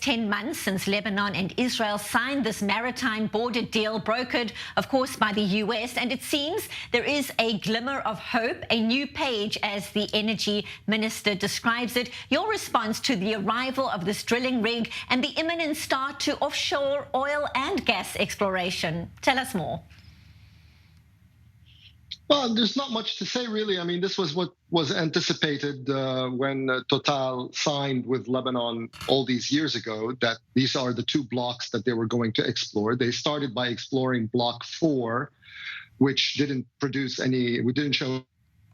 10 months since Lebanon and Israel signed this maritime border deal, brokered, of course, by the US. And it seems there is a glimmer of hope, a new page, as the energy minister describes it. Your response to the arrival of this drilling rig and the imminent start to offshore oil and gas exploration. Tell us more. Well, there's not much to say, really. I mean, this was what was anticipated when Total signed with Lebanon all these years ago, that these are the two blocks that they were going to explore. They started by exploring Block 4, which didn't show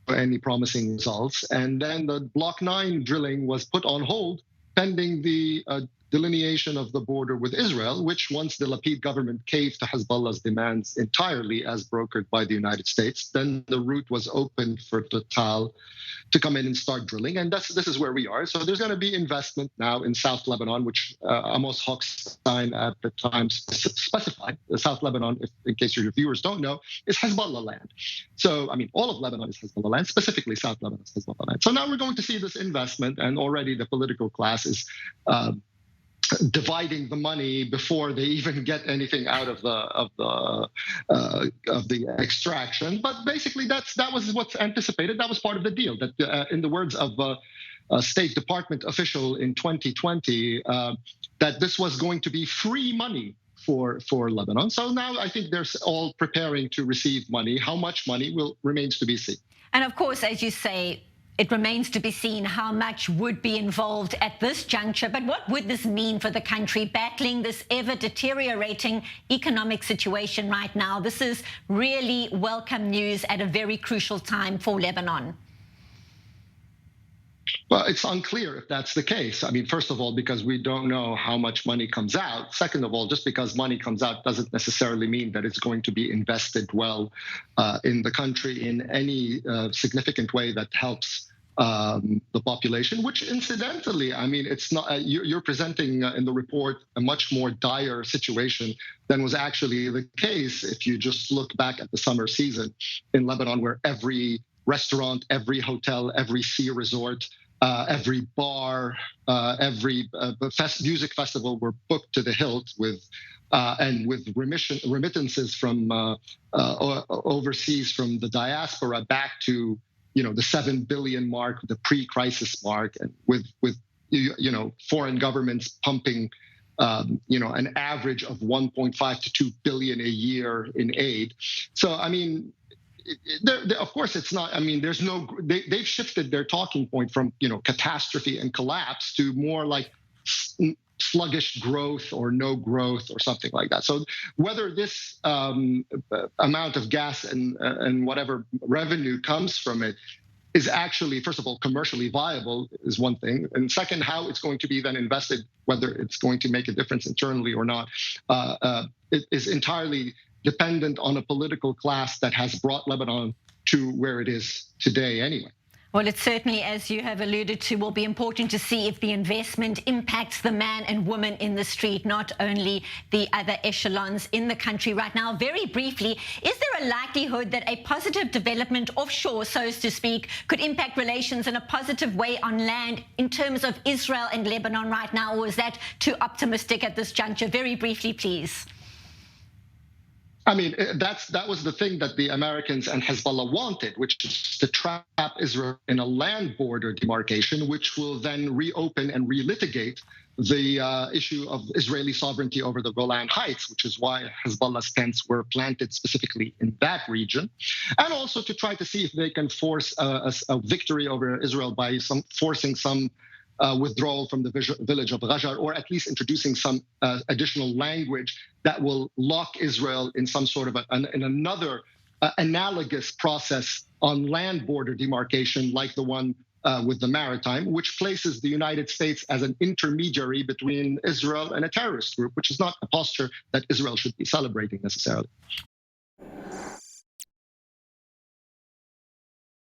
any promising results. And then the Block 9 drilling was put on hold pending the delineation of the border with Israel, which, once the Lapid government caved to Hezbollah's demands entirely as brokered by the United States, then the route was opened for Total to come in and start drilling. And this is where we are. So there's going to be investment now in South Lebanon, which Amos Hochstein at the time specified. South Lebanon, in case your viewers don't know, is Hezbollah land. So, I mean, all of Lebanon is Hezbollah land, specifically South Lebanon is Hezbollah land. So now we're going to see this investment, and already the political class is dividing the money before they even get anything out of the extraction. But basically, that was what's anticipated. That was part of the deal. That, in the words of a State Department official in 2020, that this was going to be free money for Lebanon. So now I think they're all preparing to receive money. How much money remains to be seen. And of course, as you say, it remains to be seen how much would be involved at this juncture. But what would this mean for the country battling this ever-deteriorating economic situation right now? This is really welcome news at a very crucial time for Lebanon. Well, it's unclear if that's the case. I mean, first of all, because we don't know how much money comes out. Second of all, just because money comes out doesn't necessarily mean that it's going to be invested well in the country in any significant way that helps the population, which incidentally, I mean, it's not, you're presenting in the report a much more dire situation than was actually the case if you just look back at the summer season in Lebanon, where every restaurant, every hotel, every sea resort, every bar, every music festival were booked to the hilt with remittances from overseas, from the diaspora back to the 7 billion mark, the pre-crisis mark, and with foreign governments pumping an average of 1.5 to 2 billion a year in aid. So I mean, of course, it's not. I mean, there's no. They've shifted their talking point from catastrophe and collapse to more like sluggish growth or no growth or something like that. So whether this amount of gas and whatever revenue comes from it is actually, first of all, commercially viable is one thing, and second, how it's going to be then invested, whether it's going to make a difference internally or not, it is entirely dependent on a political class that has brought Lebanon to where it is today anyway. Well, it certainly, as you have alluded to, will be important to see if the investment impacts the man and woman in the street, not only the other echelons in the country right now. Very briefly, is there a likelihood that a positive development offshore, so to speak, could impact relations in a positive way on land in terms of Israel and Lebanon right now, or is that too optimistic at this juncture? Very briefly, please. I mean, that was the thing that the Americans and Hezbollah wanted, which is to trap Israel in a land border demarcation, which will then reopen and relitigate the issue of Israeli sovereignty over the Golan Heights, which is why Hezbollah's tents were planted specifically in that region, and also to try to see if they can force a victory over Israel by forcing some withdrawal from the village of Ghajar, or at least introducing some additional language that will lock Israel in some sort of in another analogous process on land border demarcation, like the one with the Maritime, which places the United States as an intermediary between Israel and a terrorist group, which is not a posture that Israel should be celebrating necessarily.